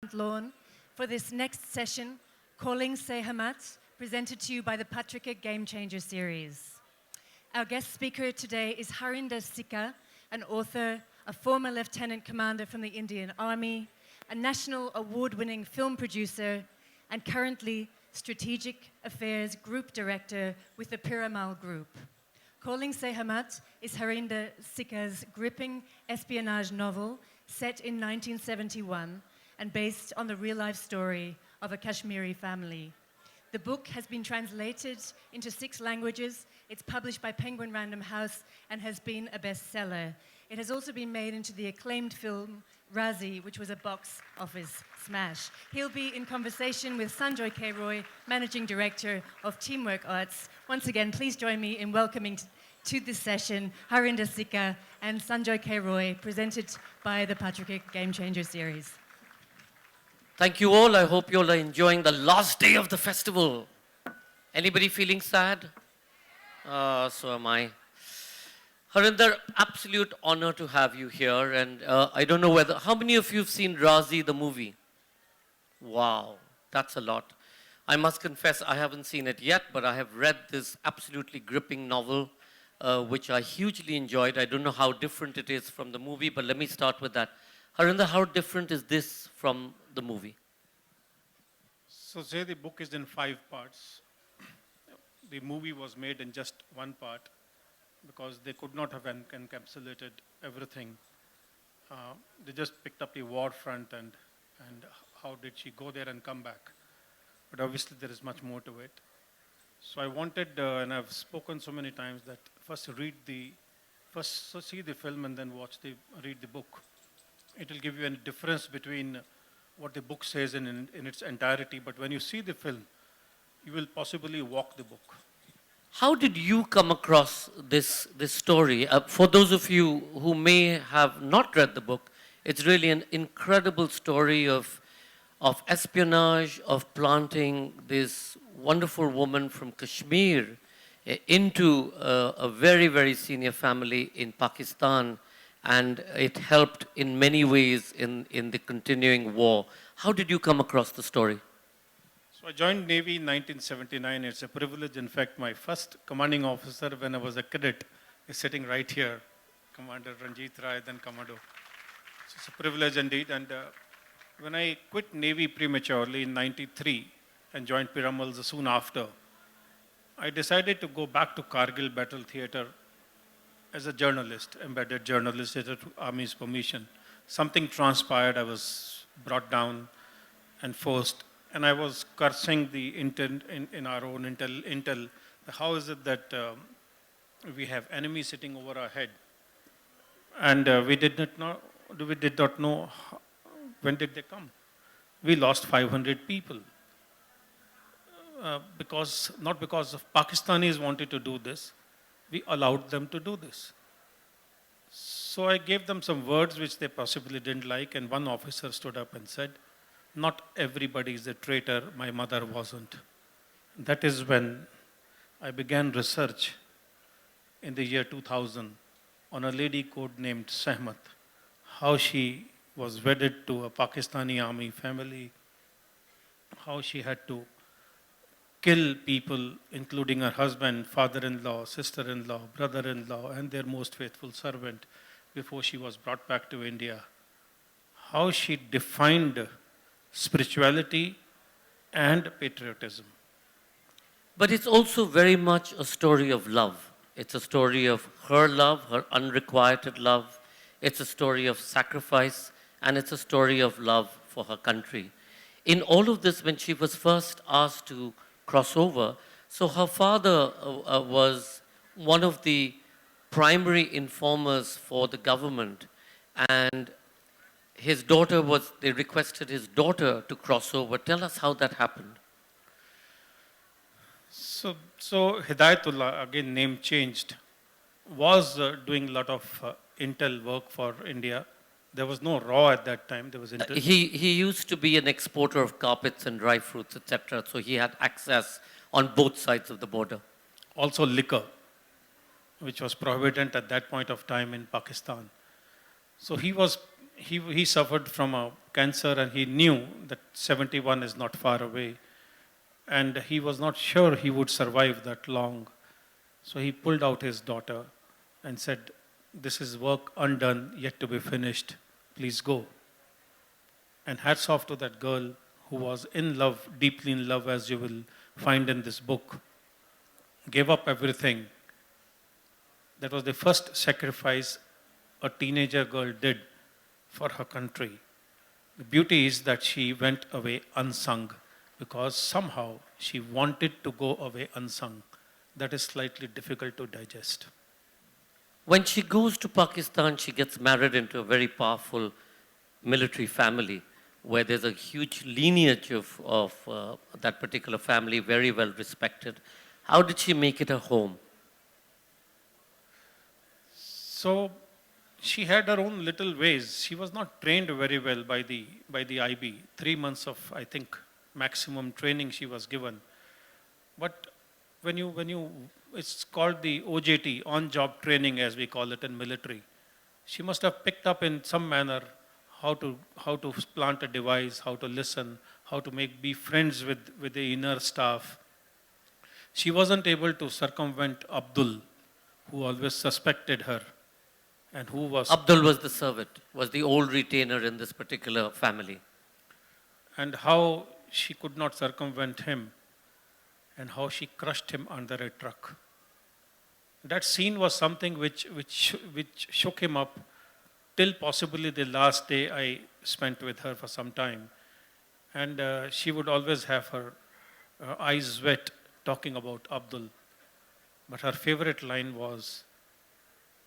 front lawn for this next session, Calling Sehmat, presented to you by the Patrika Game Changer series. Our guest speaker today is Harinder Sikka, an author, a former lieutenant commander from the Indian Army, a national award-winning film producer, and currently Strategic Affairs Group Director with the Piramal Group. Calling Sehmat is Harinder Sikka's gripping espionage novel set in 1971 and based on the real-life story of a Kashmiri family. The book has been translated into 6 languages. It's published by Penguin Random House and has been a bestseller. It has also been made into the acclaimed film ZEE, which was a box office smash. He'll be in conversation with Sanjoy K, Managing Director of Teamwork Arts. Once again, please join me in welcoming to this session Harinder Sikka and Sanjoy K, presented by the Patrika Game Changer series. Thank you all. I hope you all are enjoying the last day of the festival. Anybody feeling sad? So am I. Harinder, absolute honor to have you here. And I don't know how many of you have seen ZEE, the movie? Wow, that's a lot. I must confess, I haven't seen it yet, but I have read this absolutely gripping novel, which I hugely enjoyed. I don't know how different it is from the movie, but let me start with that. Harinder, how different is this from the movie? So say the book is in 5 parts. The movie was made in just 1 part because they could not have encapsulated everything. They just picked up the war front and how did she go there and come back. But obviously there is much more to it. So I wanted, and I've spoken so many times, that first see the film and then read the book. It will give you a difference between what the book says in its entirety, but when you see the film, you will possibly walk the book. How did you come across this story? For those of you who may have not read the book, it's really an incredible story of espionage, of planting this wonderful woman from Kashmir into a very, very senior family in Pakistan, and it helped in many ways in the continuing war. How did you come across the story? So I joined Navy in 1979. It's a privilege. In fact, my first commanding officer when I was a cadet is sitting right here, Commander Ranjit Rai, then Commando. So it's a privilege indeed. And when I quit Navy prematurely in 93 and joined Piramal soon after, I decided to go back to Kargil Battle Theatre as a journalist, embedded journalist at the Army's permission. Something transpired. I was brought down and forced. And I was cursing the intent in our own intel. How is it that we have enemies sitting over our head? And we did not know when did they come. We lost 500 people. Not because of Pakistanis wanted to do this, we allowed them to do this. So I gave them some words which they possibly didn't like, and one officer stood up and said, "Not everybody is a traitor, my mother wasn't." That is when I began research in the year 2000 on a lady codenamed Sehmat, how she was wedded to a Pakistani army family, how she had to kill people, including her husband, father-in-law, sister-in-law, brother-in-law, and their most faithful servant before she was brought back to India. How she defined spirituality and patriotism. But it's also very much a story of love. It's a story of her love, her unrequited love. It's a story of sacrifice, and it's a story of love for her country. In all of this, when she was first asked to cross over, so her father was one of the primary informers for the government, and they requested his daughter to cross over. Tell us how that happened. So Hidayatullah, again name changed, was doing a lot of intel work for India. There was no RAW at that time. There was intel. He used to be an exporter of carpets and dry fruits, etc. So he had access on both sides of the border. Also liquor, which was prohibited at that point of time in Pakistan. So he suffered from a cancer, and he knew that 71 is not far away. And he was not sure he would survive that long. So he pulled out his daughter and said, "This is work undone, yet to be finished. Please go." And hats off to that girl who was in love, deeply in love, as you will find in this book, gave up everything. That was the first sacrifice a teenager girl did for her country. The beauty is that she went away unsung because somehow she wanted to go away unsung. That is slightly difficult to digest. When she goes to Pakistan, she gets married into a very powerful military family where there's a huge lineage of that particular family, very well respected. How did she make it a home? So she had her own little ways. She was not trained very well by the IB. 3 months of, I think, maximum training she was given. But when you, it's called the OJT, on-job training as we call it in military. She must have picked up in some manner how to plant a device, how to listen, how to be friends with the inner staff. She wasn't able to circumvent Abdul, who always suspected her, and who was... Abdul was the servant, was the old retainer in this particular family. And how she could not circumvent him, and how she crushed him under a truck. That scene was something which shook him up till possibly the last day I spent with her for some time. And she would always have her eyes wet talking about Abdul. But her favorite line was,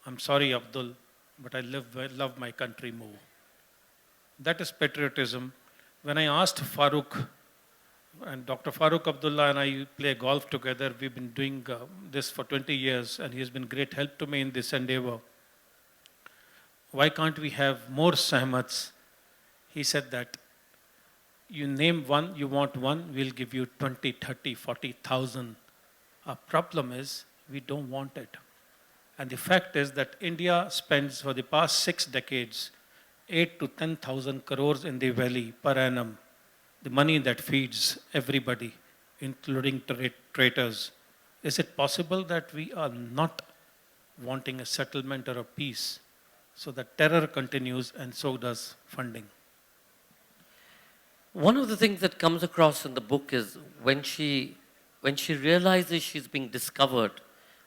"I'm sorry, Abdul, but I love my country more." That is patriotism. When I asked Farooq, and Dr. Farooq Abdullah and I play golf together, we've been doing this for 20 years, and he has been great help to me in this endeavor. Why can't we have more Sehmats? He said that, you name one, you want one, we'll give you 20, 30, 40,000. Our problem is we don't want it. And the fact is that India spends for the past 6 decades 8 to 10,000 crores in the valley per annum, the money that feeds everybody, including traitors. Is it possible that we are not wanting a settlement or a peace? So that terror continues, and so does funding. One of the things that comes across in the book is when she realizes she's being discovered,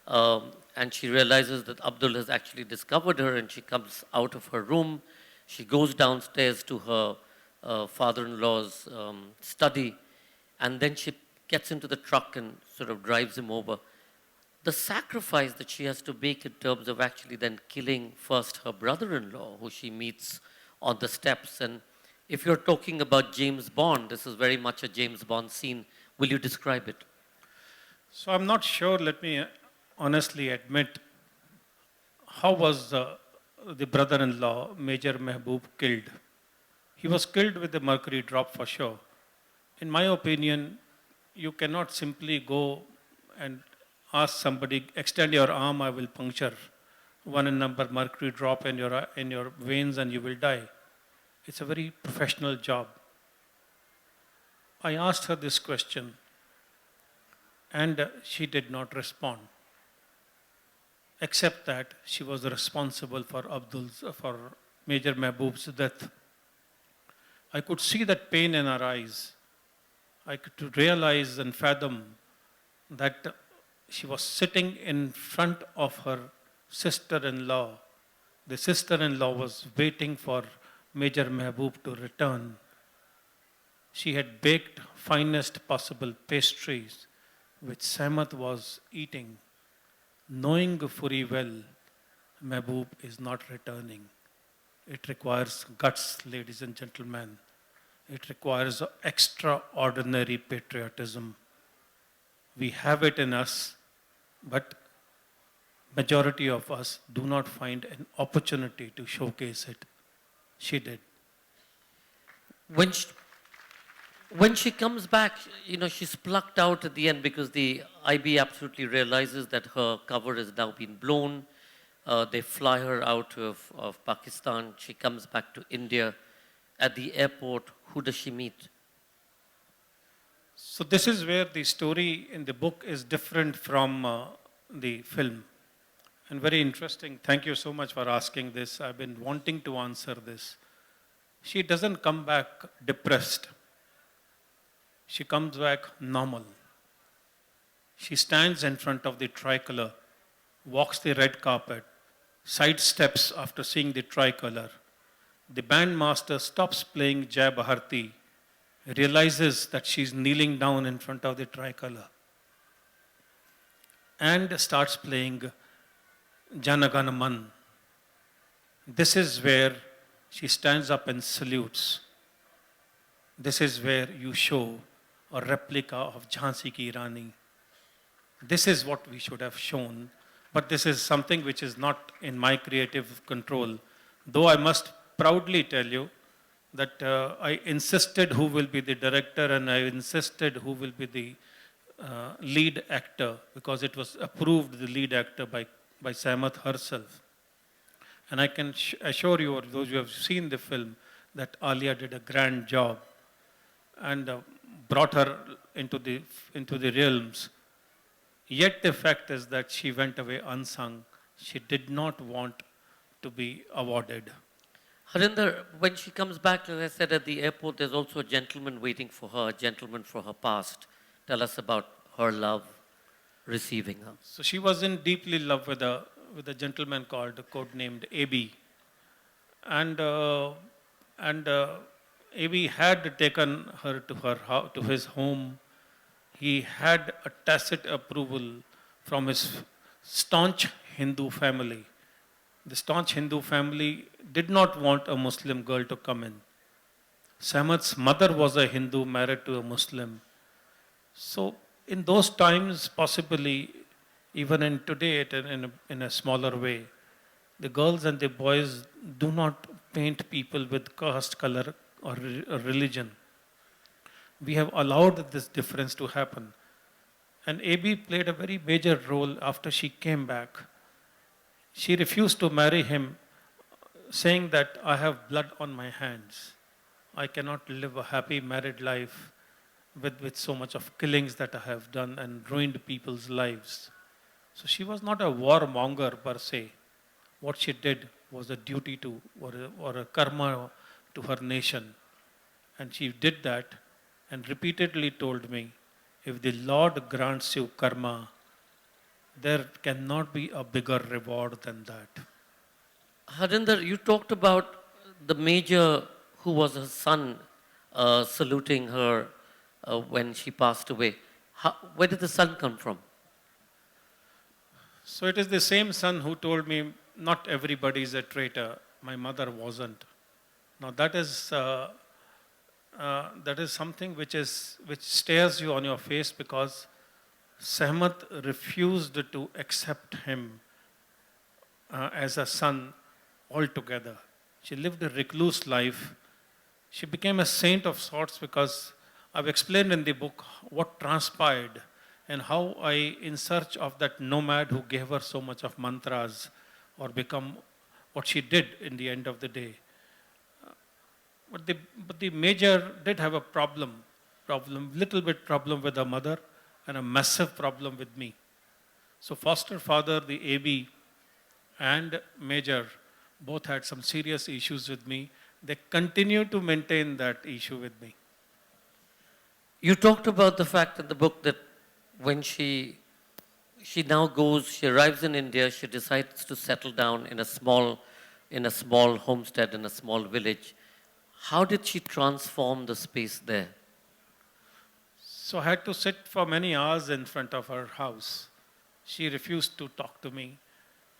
and she realizes that Abdul has actually discovered her, and she comes out of her room, she goes downstairs to her father-in-law's study, and then she gets into the truck and sort of drives him over. The sacrifice that she has to make in terms of actually then killing first her brother-in-law, who she meets on the steps. And if you're talking about James Bond, this is very much a James Bond scene. Will you describe it? So I'm not sure, let me honestly admit, how was the brother-in-law, Major Mehboob, killed? He was killed with a mercury drop for sure. In my opinion, you cannot simply go and ask somebody, extend your arm, I will puncture 1 number mercury drop in your veins and you will die. It's a very professional job. I asked her this question and she did not respond, except that she was responsible for for Major Mehboob's death. I could see that pain in her eyes. I could realize and fathom that she was sitting in front of her sister-in-law. The sister-in-law was waiting for Major Mehboob to return. She had baked finest possible pastries, which Sehmat was eating, knowing fully well Mehboob is not returning. It requires guts, ladies and gentlemen. It requires extraordinary patriotism. We have it in us, but majority of us do not find an opportunity to showcase it. She did. When she comes back, she's plucked out at the end because the IB absolutely realizes that her cover has now been blown. They fly her out of Pakistan. She comes back to India. at the airport, who does she meet? So this is where the story in the book is different from the film. And very interesting. Thank you so much for asking this. I've been wanting to answer this. She doesn't come back depressed. She comes back normal. She stands in front of the tricolor, walks the red carpet, sidesteps after seeing the tricolor. The bandmaster stops playing Jai Bharati, realizes that she's kneeling down in front of the tricolor, and starts playing Janagana Man. This is where she stands up and salutes. This is where you show a replica of Jhansi Ki Rani. This is what we should have shown, but this is something which is not in my creative control. Though I must proudly tell you that I insisted who will be the director and I insisted who will be the lead actor, because it was approved, the lead actor, by Sehmat herself. And I can assure you, or those who have seen the film, that Alia did a grand job and brought her into the realms. Yet the fact is that she went away unsung. She did not want to be awarded. Harinder, when she comes back, as I said, at the airport, there's also a gentleman waiting for her, a gentleman for her past. Tell us about her love receiving her. So she was in deeply love with a gentleman called, codenamed AB. And AB had taken her to his home. He had a tacit approval from his staunch Hindu family. The staunch Hindu family did not want a Muslim girl to come in. Sehmat's mother was a Hindu married to a Muslim. So in those times, possibly even in today, in a smaller way, the girls and the boys do not paint people with caste, color, or religion. We have allowed this difference to happen. And AB played a very major role after she came back. She refused to marry him, saying that I have blood on my hands. I cannot live a happy married life with so much of killings that I have done and ruined people's lives. So she was not a warmonger per se. What she did was a duty to, or a karma to her nation. And she did that and repeatedly told me, if the Lord grants you karma, there cannot be a bigger reward than that. Harinder, you talked about the major who was her son saluting her when she passed away. Where did the son come from? So it is the same son who told me, not everybody is a traitor. My mother wasn't. Now that is something which stares you on your face, because Sehmat refused to accept him as a son altogether. She lived a recluse life. She became a saint of sorts, because I've explained in the book what transpired and how I, in search of that nomad who gave her so much of mantras, or become what she did in the end of the day. But the major did have a little bit problem with her mother and a massive problem with me. So foster father, the AB, and major both had some serious issues with me. They continue to maintain that issue with me. You talked about the fact in the book that when she now goes, she arrives in India, she decides to settle down in a small homestead, in a small village. How did she transform the space there? So I had to sit for many hours in front of her house. She refused to talk to me.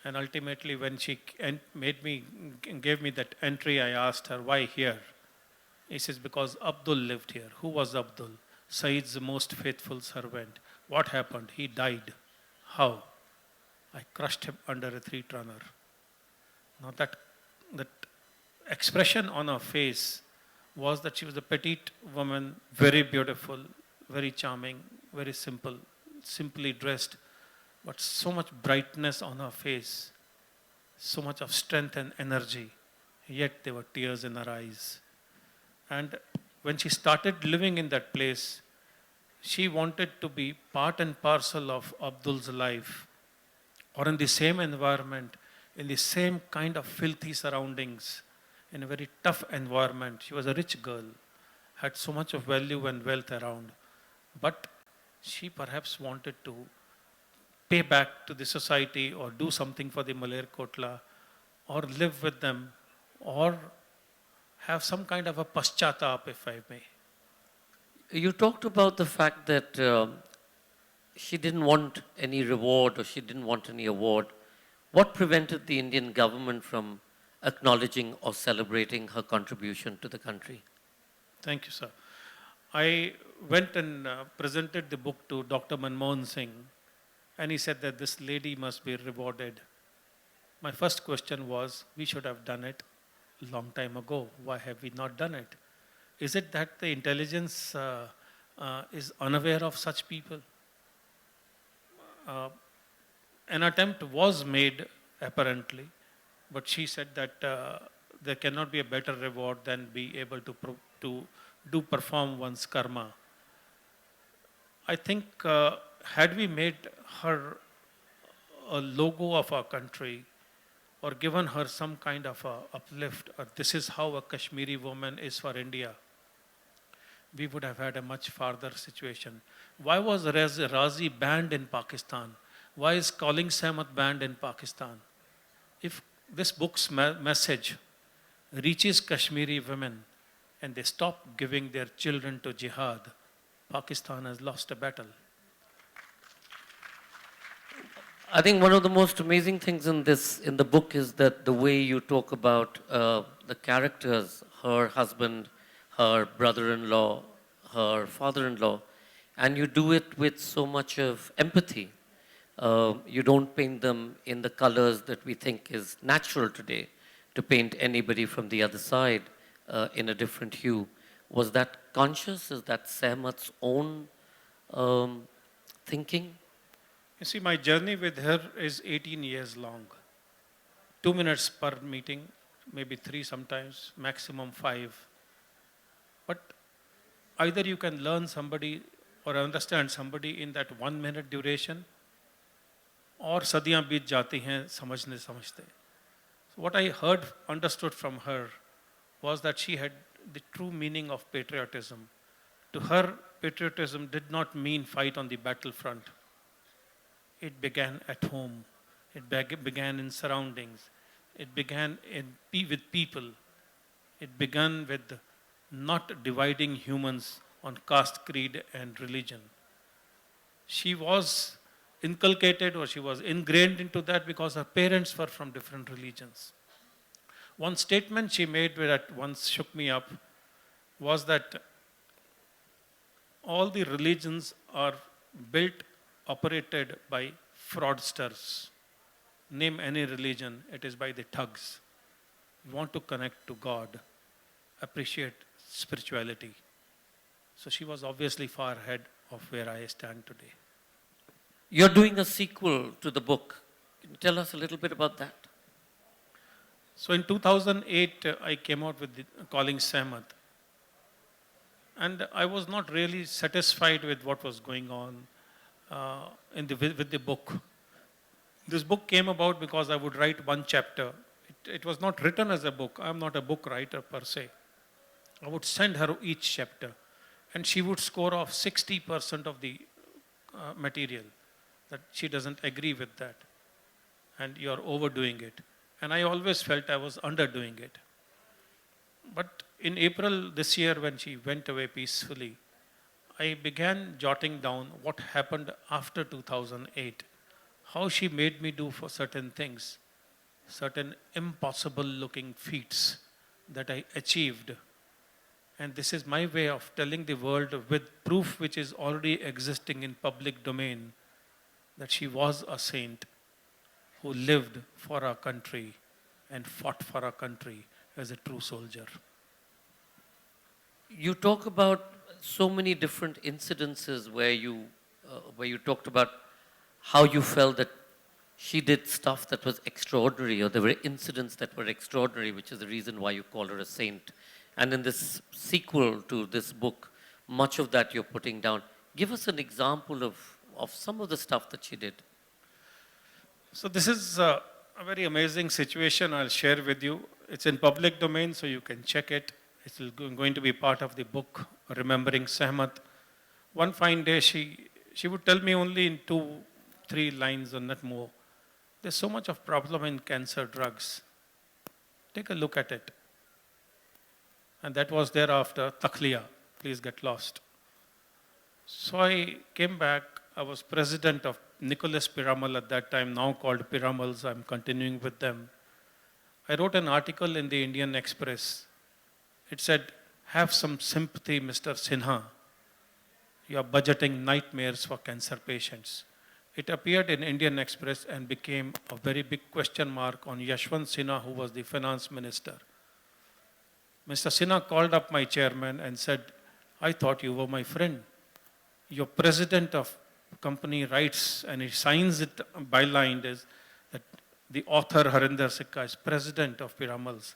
And ultimately, when she gave me that entry, I asked her, why here? He says, because Abdul lived here. Who was Abdul? Said's most faithful servant. What happened? He died. How? I crushed him under a three-tonner. Now that expression on her face was that she was a petite woman, very beautiful, very charming, very simple, simply dressed, but so much brightness on her face, so much of strength and energy, yet there were tears in her eyes. And when she started living in that place, she wanted to be part and parcel of Abdul's life, or in the same environment, in the same kind of filthy surroundings, in a very tough environment. She was a rich girl, had so much of value and wealth around, but she perhaps wanted to pay back to the society or do something for the Malerkotla or live with them or have some kind of a paschatap, if I may. You talked about the fact that she didn't want any reward or she didn't want any award. What prevented the Indian government from acknowledging or celebrating her contribution to the country? Thank you, sir. I went and presented the book to Dr. Manmohan Singh, and he said that this lady must be rewarded. My first question was, we should have done it a long time ago. Why have we not done it? Is it that the intelligence is unaware of such people? An attempt was made, apparently, but she said that there cannot be a better reward than be able to perform one's karma. I think had we made her a logo of our country or given her some kind of a uplift, or this is how a Kashmiri woman is for India, we would have had a much farther situation. Why was Razi banned in Pakistan? Why is calling Sehmat banned in Pakistan? If this book's message reaches Kashmiri women and they stop giving their children to jihad, Pakistan has lost a battle. I think one of the most amazing things in the book is that the way you talk about the characters, her husband, her brother-in-law, her father-in-law, and you do it with so much of empathy. You don't paint them in the colors that we think is natural today, to paint anybody from the other side in a different hue. Was that conscious? Is that Sehmat's own thinking? You see, my journey with her is 18 years long. 2 minutes per meeting, maybe 3 sometimes, maximum 5. But either you can learn somebody or understand somebody in that 1 minute duration, or sadiyan beet jati hain samajhne samajhte. So what I heard, understood from her was that she had the true meaning of patriotism. To her, patriotism did not mean fight on the battlefront. It began at home. It began in surroundings. It began with people. It began with not dividing humans on caste, creed, and religion. She was inculcated or she was ingrained into that because her parents were from different religions. One statement she made that once shook me up was that all the religions are built, operated by fraudsters. Name any religion, it is by the thugs. You want to connect to God, appreciate spirituality. So she was obviously far ahead of where I stand today. You're doing a sequel to the book. Can you tell us a little bit about that? So in 2008, I came out with Calling Sehmat. And I was not really satisfied with what was going on with the book. This book came about because I would write one chapter. It was not written as a book. I'm not a book writer per se. I would send her each chapter, and she would score off 60% of the material, that she doesn't agree with that, and you're overdoing it. And I always felt I was underdoing it. But in April this year, when she went away peacefully, I began jotting down what happened after 2008, how she made me do for certain things, certain impossible looking feats that I achieved. And this is my way of telling the world with proof which is already existing in public domain that she was a saint who lived for our country and fought for our country as a true soldier. You talk about so many different incidences where you talked about how you felt that she did stuff that was extraordinary, or there were incidents that were extraordinary, which is the reason why you call her a saint. And in this sequel to this book, much of that you're putting down. Give us an example of some of the stuff that she did. So this is a very amazing situation I'll share with you. It's in public domain, so you can check it. It's going to be part of the book, Remembering Sehmat. One fine day, she would tell me only in 2-3 lines or not more, there's so much of problem in cancer drugs. Take a look at it. And that was thereafter, Takhliya, please get lost. So I came back, I was president of Nicholas Piramal at that time, now called Piramals, I'm continuing with them. I wrote an article in the Indian Express. It said, have some sympathy, Mr. Sinha. You are budgeting nightmares for cancer patients. It appeared in Indian Express and became a very big question mark on Yashwant Sinha, who was the finance minister. Mr. Sinha called up my chairman and said, I thought you were my friend. Your president of company writes, and he signs it bylined is that the author Harinder Sikka is president of Piramals.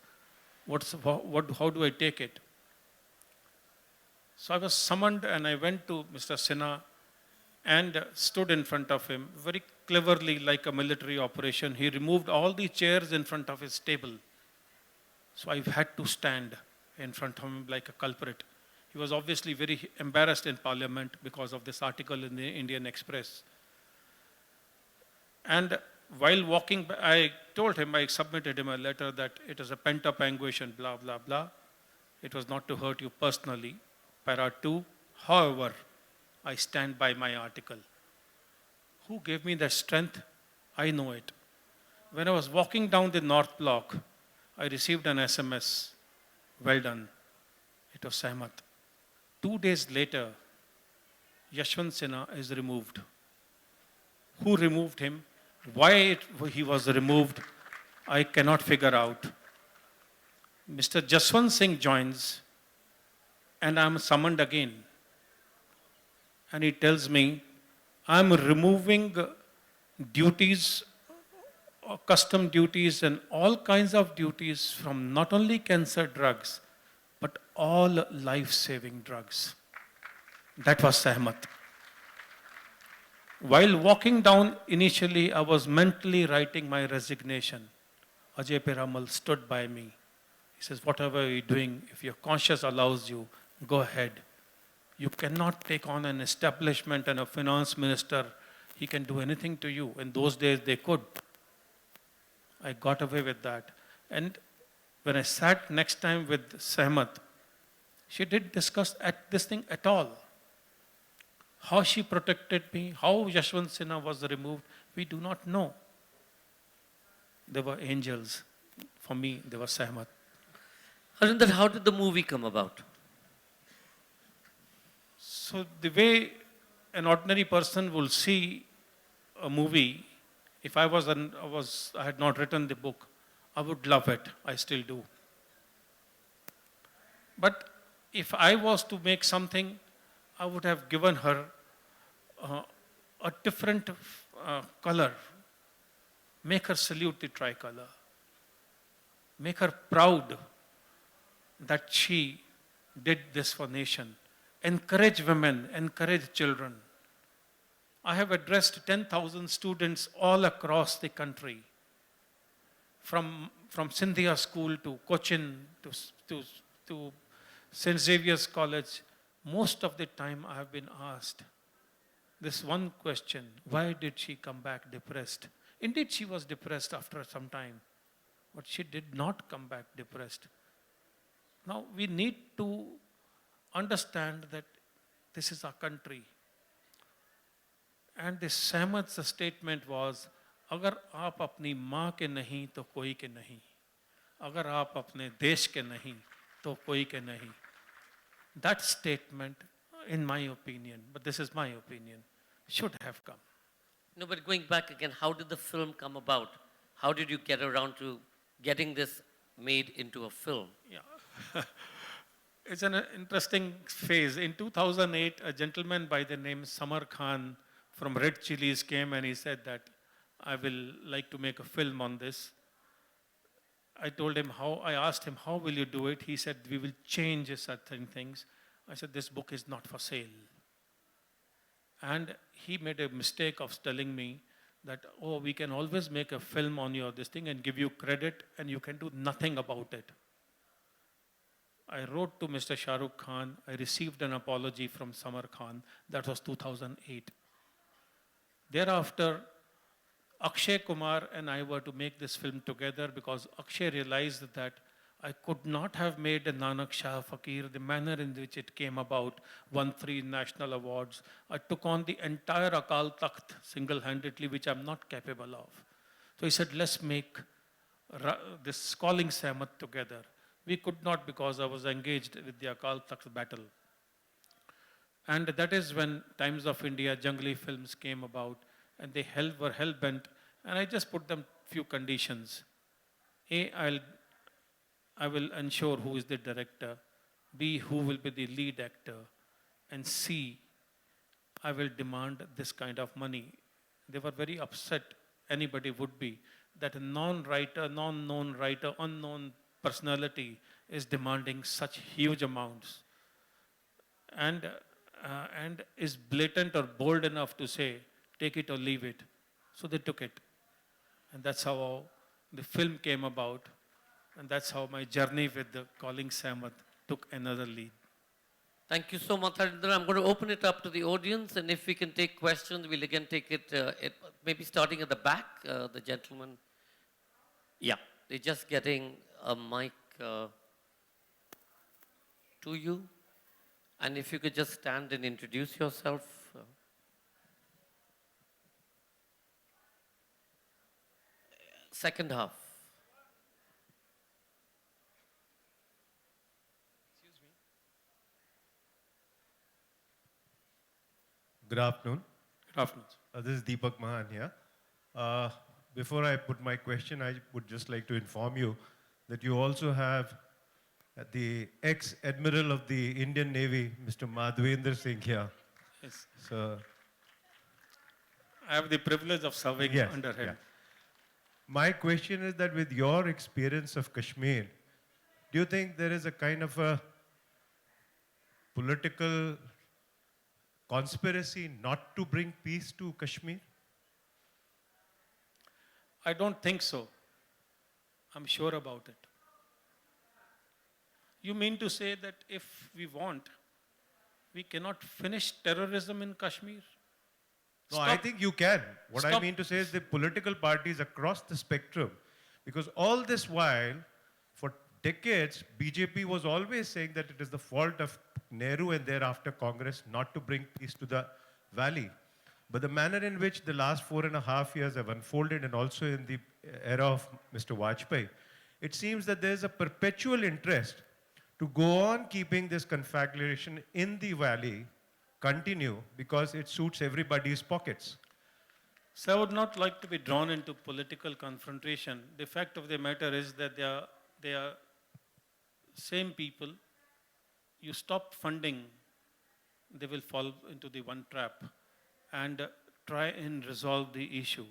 How do I take it? So I was summoned and I went to Mr. Sinha and stood in front of him. Very cleverly, like a military operation, he removed all the chairs in front of his table. So I had to stand in front of him like a culprit. He was obviously very embarrassed in Parliament because of this article in the Indian Express. And while walking, I told him, I submitted him a letter that it is a pent-up anguish and blah, blah, blah. It was not to hurt you personally. Para 2, however, I stand by my article. Who gave me that strength? I know it. When I was walking down the North Block, I received an SMS. Well done. It was Sehmat. 2 days later, Yashwant Sinha is removed. Who removed him? Why he was removed, I cannot figure out. Mr. Jaswant Singh joins, and I'm summoned again. And he tells me, I'm removing duties, custom duties, and all kinds of duties from not only cancer drugs, but all life-saving drugs. That was Sehmat. While walking down, initially, I was mentally writing my resignation. Ajay Piramal stood by me. He says, whatever you're doing, if your conscience allows you, go ahead. You cannot take on an establishment and a finance minister. He can do anything to you. In those days, they could. I got away with that. And when I sat next time with Sehmat, she didn't discuss this thing at all. How she protected me, how Yashwant Sinha was removed, we do not know. They were angels. For me, they were Sehmat. Harinder, how did the movie come about? So the way an ordinary person will see a movie, if I had not written the book, I would love it. I still do. But if I was to make something, I would have given her a different color. Make her salute the tricolor. Make her proud that she did this for nation. Encourage women, encourage children. I have addressed 10,000 students all across the country, from Scindia School to Cochin to St. Xavier's College. Most of the time I have been asked this one question: why did she come back depressed? Indeed, she was depressed after some time, but she did not come back depressed. Now, we need to understand that this is our country. And this Sehmat's statement was, अगर आप अपनी माँ के नहीं तो कोई के नहीं, अगर आप अपने देश के नहीं तो कोई के नहीं. That statement, in my opinion, but this is my opinion, should have come. No, but going back again, how did the film come about? How did you get around to getting this made into a film? Yeah. It's an interesting phase. In 2008, a gentleman by the name Samar Khan from Red Chilies came and he said that I will like to make a film on this. I told him how, I asked him, how will you do it? He said, we will change certain things. I said, this book is not for sale. And he made a mistake of telling me that, oh, we can always make a film on your this thing and give you credit and you can do nothing about it. I wrote to Mr. Shah Rukh Khan. I received an apology from Samar Khan. That was 2008. Thereafter, Akshay Kumar and I were to make this film together because Akshay realized that I could not have made a Nanak Shah Fakir, the manner in which it came about, won 3 national awards. I took on the entire Akal Takht single-handedly, which I'm not capable of. So he said, let's make this Calling Sehmat together. We could not because I was engaged with the Akal Takht battle. And that is when Times of India, Jungli films came about, and they were hell-bent, and I just put them few conditions. A, I will ensure who is the director. B, who will be the lead actor. And C, I will demand this kind of money. They were very upset, anybody would be, that a non-writer, non-known writer, unknown personality is demanding such huge amounts. And is blatant or bold enough to say, take it or leave it. So they took it. And that's how the film came about. And that's how my journey with the Calling Sehmat took another lead. Thank you so much, Harinder. I'm going to open it up to the audience, and if we can take questions, we'll again take it, maybe starting at the back, the gentleman. Yeah, they're just getting a mic to you. And if you could just stand and introduce yourself. Second half. Excuse me. Good afternoon. Good afternoon. This is Deepak Mahan here. Before I put my question, I would just like to inform you that you also have the ex-admiral of the Indian Navy, Mr. Madhvendra Singh here. Yes. So, I have the privilege of serving yes, under him. yeah. My question is that with your experience of Kashmir, do you think there is a kind of a political conspiracy not to bring peace to Kashmir? I don't think so. I'm sure about it. You mean to say that if we want, we cannot finish terrorism in Kashmir? No, I think you can. What I Stop. mean to say is the political parties across the spectrum, because all this while, for decades, BJP was always saying that it is the fault of Nehru and thereafter Congress not to bring peace to the valley. But the manner in which the last 4.5 years have unfolded, and also in the era of Mr. Vajpayee, it seems that there is a perpetual interest to go on keeping this conflagration in the valley continue because it suits everybody's pockets. So I would not like to be drawn into political confrontation. The fact of the matter is that they are same people. You stop funding, they will fall into the one trap and try and resolve the issue.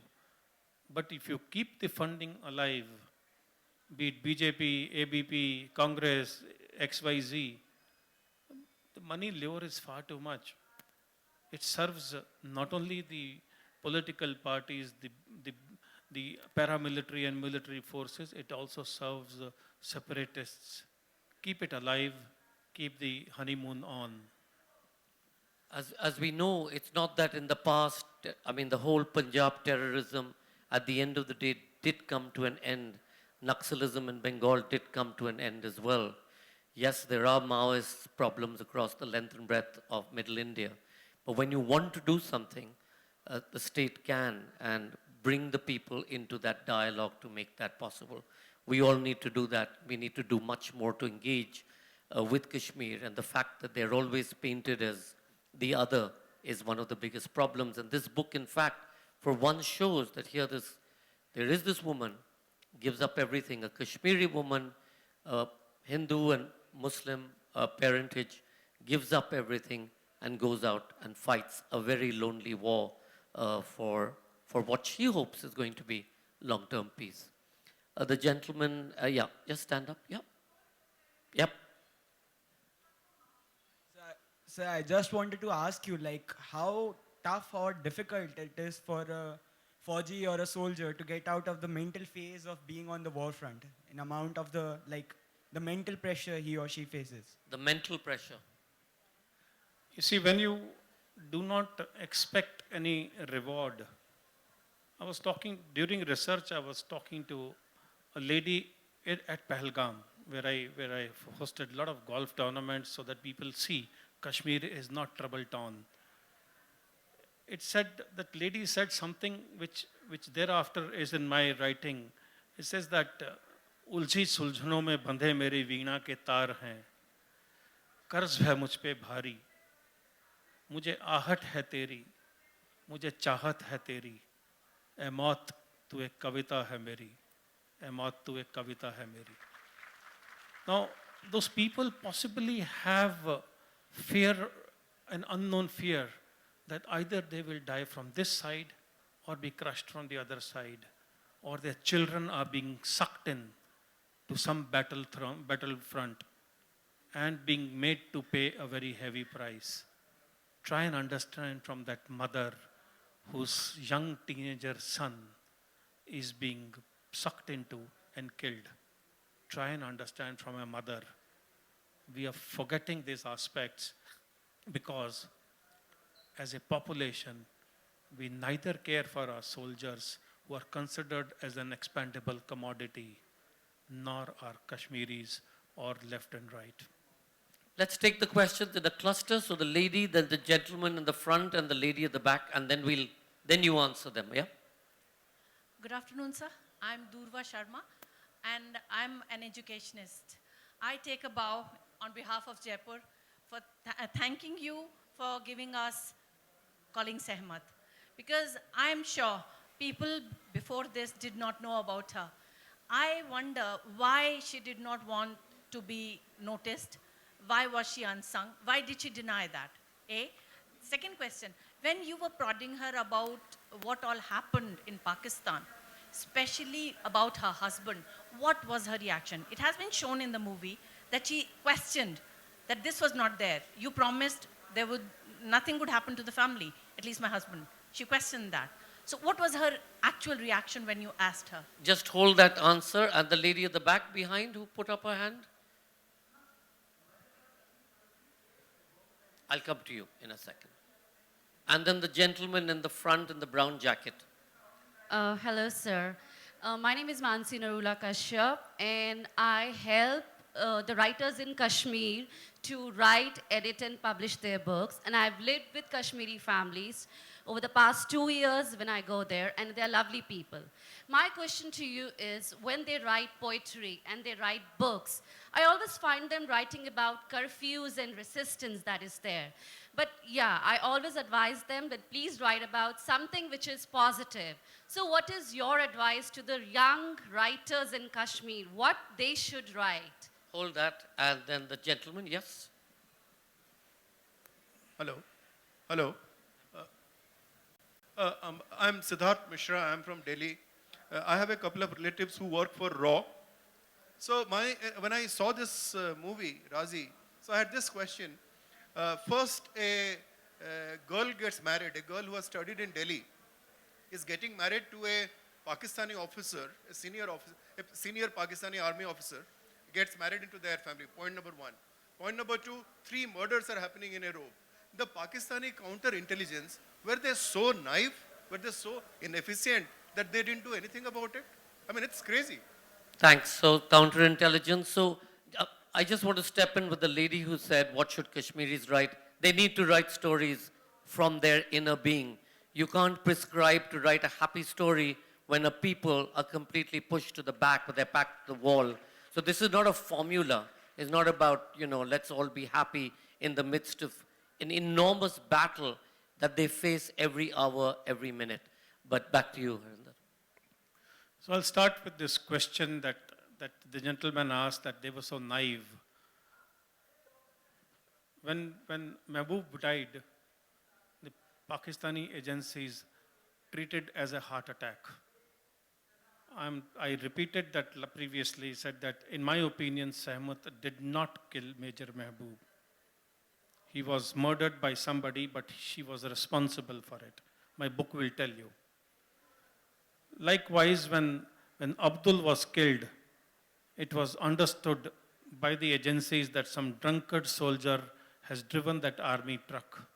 But if you keep the funding alive, be it BJP, ABP, Congress, XYZ, the money lure is far too much. It serves not only the political parties, the paramilitary and military forces, it also serves separatists. Keep it alive, keep the honeymoon on. As we know, it's not that in the past, I mean, the whole Punjab terrorism at the end of the day did come to an end. Naxalism in Bengal did come to an end as well. Yes, there are Maoist problems across the length and breadth of Middle India. But when you want to do something, the state can and bring the people into that dialogue to make that possible. We all need to do that. We need to do much more to engage with Kashmir. And the fact that they're always painted as the other is one of the biggest problems. And this book, in fact, for one shows that here there is this woman, gives up everything, a Kashmiri woman, Hindu and Muslim parentage, gives up everything and goes out and fights a very lonely war for what she hopes is going to be long-term peace. The gentleman, yeah, just stand up. Yep. Yep. So I just wanted to ask you, like, how tough or difficult it is for a Fauji or a soldier to get out of the mental phase of being on the war front, in amount of the, like, the mental pressure he or she faces. The mental pressure. You see, when you do not expect any reward, I was talking, during research, I was talking to a lady at Pahalgam, where I hosted a lot of golf tournaments so that people see Kashmir is not trouble town. It said, that lady said something which thereafter is in my writing. It says that, उलझी सुलझनों में बंधे मेरी वीणा के तार हैं, कर्ज है मुझ पे भारी, मुझे आहट है तेरी, मुझे चाहत है तेरी, ए मौत तू एक कविता है मेरी, ए मौत तू एक कविता है मेरी. Now, those people possibly have fear, an unknown fear, that either they will die from this side or be crushed from the other side, or their children are being sucked in to some battlefront and being made to pay a very heavy price. Try and understand from that mother whose young teenager son is being sucked into and killed. Try and understand from a mother. We are forgetting these aspects because as a population, we neither care for our soldiers who are considered as an expendable commodity, nor are Kashmiris or left and right. Let's take the questions in a cluster. So the lady, then the gentleman in the front, and the lady at the back, and then you answer them. Yeah. Good afternoon, sir. I'm Durva Sharma, and I'm an educationist. I take a bow on behalf of Jaipur for thanking you for giving us calling Sehmat, because I'm sure people before this did not know about her. I wonder why she did not want to be noticed. Why was she unsung? Why did she deny that? A. Second question, when you were prodding her about what all happened in Pakistan, especially about her husband, what was her reaction? It has been shown in the movie that she questioned that this was not there. You promised nothing would happen to the family, at least my husband. She questioned that. So what was her actual reaction when you asked her? Just hold that answer. And the lady at the back behind who put up her hand? I'll come to you in a second. And then the gentleman in the front in the brown jacket. Hello, sir. My name is Mansi Narula Kashyap, and I help the writers in Kashmir to write, edit, and publish their books. And I've lived with Kashmiri families over the past 2 years when I go there, and they're lovely people. My question to you is, when they write poetry and they write books, I always find them writing about curfews and resistance that is there. But yeah, I always advise them that please write about something which is positive. So what is your advice to the young writers in Kashmir, what they should write? Hold that. And then the gentleman, yes? Hello. Hello. I'm Siddharth Mishra. I'm from Delhi. I have a couple of relatives who work for RAW. So when I saw this movie, Razi, so I had this question. First, a girl gets married, a girl who has studied in Delhi is getting married to a Pakistani officer, a senior Pakistani army officer, gets married into their family. Point number one. Point number two, 3 murders are happening in a row. The Pakistani counterintelligence, were they so naive, were they so inefficient that they didn't do anything about it? I mean, it's crazy. Thanks. So counterintelligence. So I just want to step in with the lady who said, what should Kashmiris write? They need to write stories from their inner being. You can't prescribe to write a happy story when a people are completely pushed to the back with their back to the wall. So this is not a formula. It's not about, let's all be happy in the midst of an enormous battle that they face every hour, every minute. But back to you, Harinder. So I'll start with this question that the gentleman asked, that they were so naive. When Mehboob died, the Pakistani agencies treated as a heart attack. I repeated that previously, said that in my opinion, Sehmat did not kill Major Mehboob. He was murdered by somebody, but she was responsible for it. My book will tell you. Likewise, when Abdul was killed, it was understood by the agencies that some drunkard soldier has driven that army truck.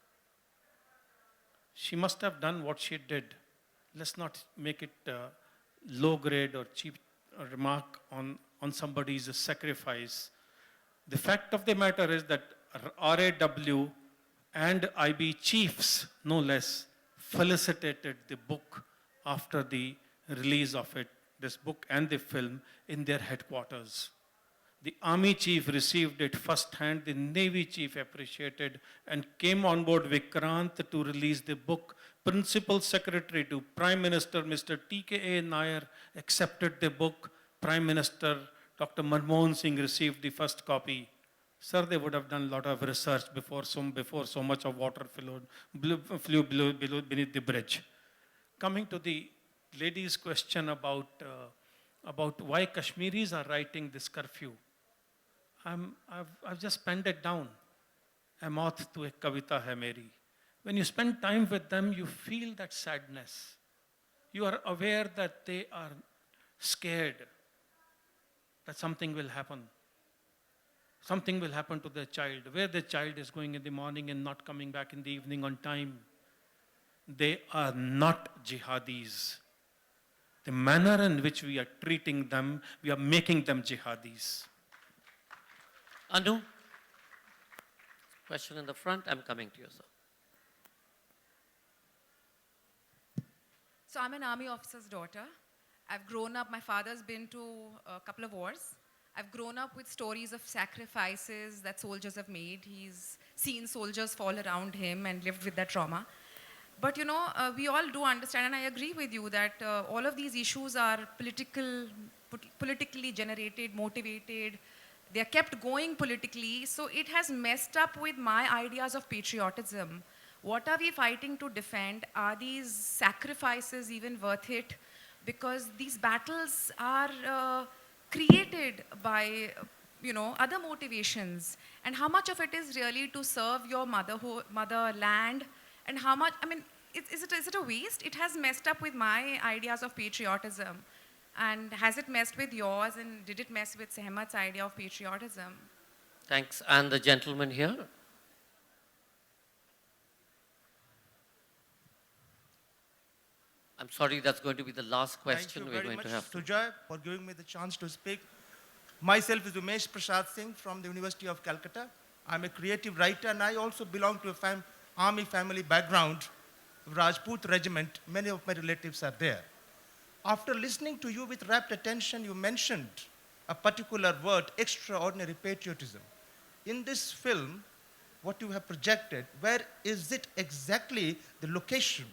She must have done what she did. Let's not make it low grade or cheap remark on somebody's sacrifice. The fact of the matter is that RAW and IB chiefs, no less, felicitated the book after the release of it, this book and the film, in their headquarters. The army chief received it firsthand, the navy chief appreciated and came on board Vikrant to release the book. Principal Secretary to Prime Minister Mr. TKA Nair accepted the book. Prime Minister Dr. Manmohan Singh received the first copy. Sir, they would have done a lot of research before so much of water flew beneath the bridge. Coming to the lady's question about why Kashmiris are writing this curfew, I've just penned it down. Amath tu ek kavita hai meri. When you spend time with them, you feel that sadness. You are aware that they are scared that something will happen. Something will happen to their child, where the child is going in the morning and not coming back in the evening on time. They are not jihadis. The manner in which we are treating them, we are making them jihadis. Anu? Question in the front, I'm coming to you, sir. So I'm an army officer's daughter. I've grown up, my father's been to a couple of wars. I've grown up with stories of sacrifices that soldiers have made. He's seen soldiers fall around him and lived with that trauma. But you know, we all do understand, and I agree with you, that all of these issues are politically generated, motivated. They are kept going politically, so it has messed up with my ideas of patriotism. What are we fighting to defend? Are these sacrifices even worth it? Because these battles are created by, other motivations. And how much of it is really to serve your motherland? And how much, is it a waste? It has messed up with my ideas of patriotism. And has it messed with yours? And did it mess with Sehmat's idea of patriotism? Thanks. And the gentleman here? I'm sorry, that's going to be the last question we're going to have. Thank you very much, Sujoy, for giving me the chance to speak. Myself is Umesh Prasad Singh from the University of Calcutta. I'm a creative writer, and I also belong to a army family background, Rajput regiment. Many of my relatives are there. After listening to you with rapt attention, you mentioned a particular word, extraordinary patriotism. In this film, what you have projected, where is it exactly the location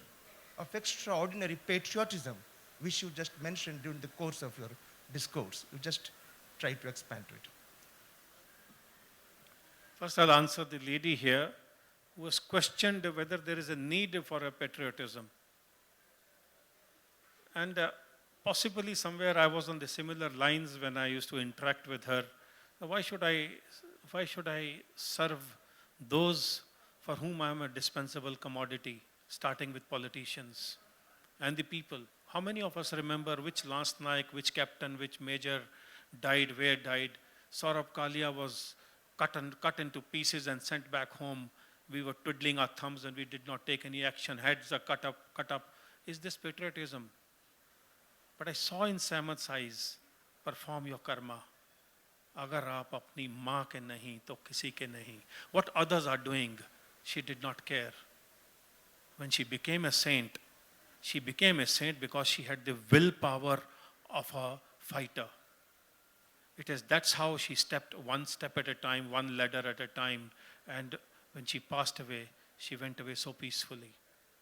of extraordinary patriotism, which you just mentioned during the course of your discourse? You just try to expand to it. First, I'll answer the lady here who has questioned whether there is a need for a patriotism. And possibly somewhere I was on the similar lines when I used to interact with her. Why should I serve those for whom I am a dispensable commodity, starting with politicians and the people? How many of us remember which Lance Naik, which captain, which major died, where died? Saurabh Kalia was cut into pieces and sent back home. We were twiddling our thumbs and we did not take any action. Heads are cut up. Is this patriotism? But I saw in Sehmat's eyes, perform your karma. Agar aap apni maa ke nahi, to kisi ke nahi. What others are doing, she did not care. When she became a saint because she had the willpower of a fighter. That's how she stepped one step at a time, one ladder at a time. And when she passed away, she went away so peacefully.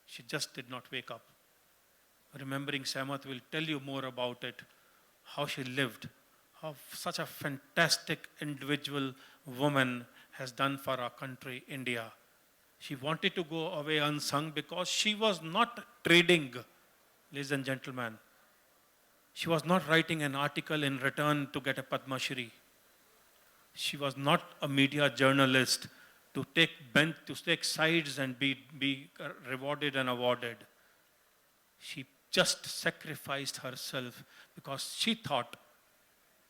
She just did not wake up. Remembering Sehmat will tell you more about it, how she lived, how such a fantastic individual woman has done for our country, India. She wanted to go away unsung because she was not trading, ladies and gentlemen. She was not writing an article in return to get a Padma Shri. She was not a media journalist to take sides and be rewarded and awarded. She just sacrificed herself because she thought,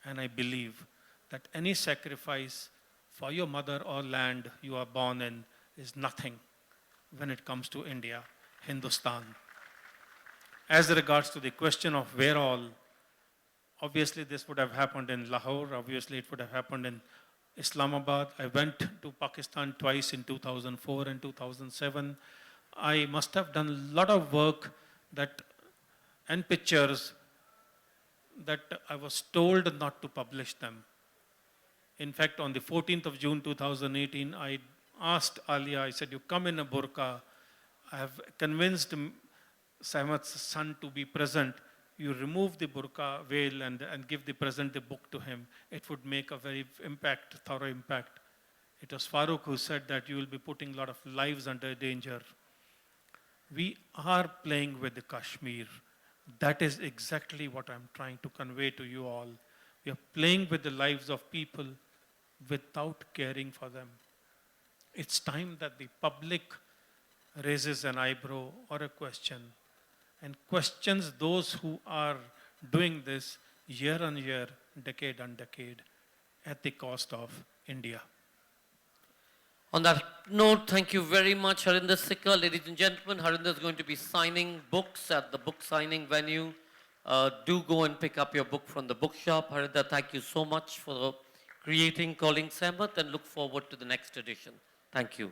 and I believe, that any sacrifice for your mother or land you are born in is nothing when it comes to India, Hindustan. As regards to the question of where all, obviously this would have happened in Lahore, obviously it would have happened in Islamabad. I went to Pakistan twice in 2004 and 2007. I must have done a lot of work and pictures that I was told not to publish them. In fact, on the 14th of June 2018, I asked Alia, I said, you come in a burqa. I have convinced Sehmat's son to be present. You remove the burqa veil and present the book to him. It would make a very thorough impact. It was Farooq who said that you will be putting a lot of lives under danger. We are playing with the Kashmir. That is exactly what I'm trying to convey to you all. We are playing with the lives of people without caring for them. It's time that the public raises an eyebrow or a question and questions those who are doing this year on year, decade on decade, at the cost of India. On that note, thank you very much, Harinder Sikka. Ladies and gentlemen, Harinder is going to be signing books at the book signing venue. Do go and pick up your book from the bookshop. Harinder, thank you so much for creating Calling Sehmat and look forward to the next edition. Thank you.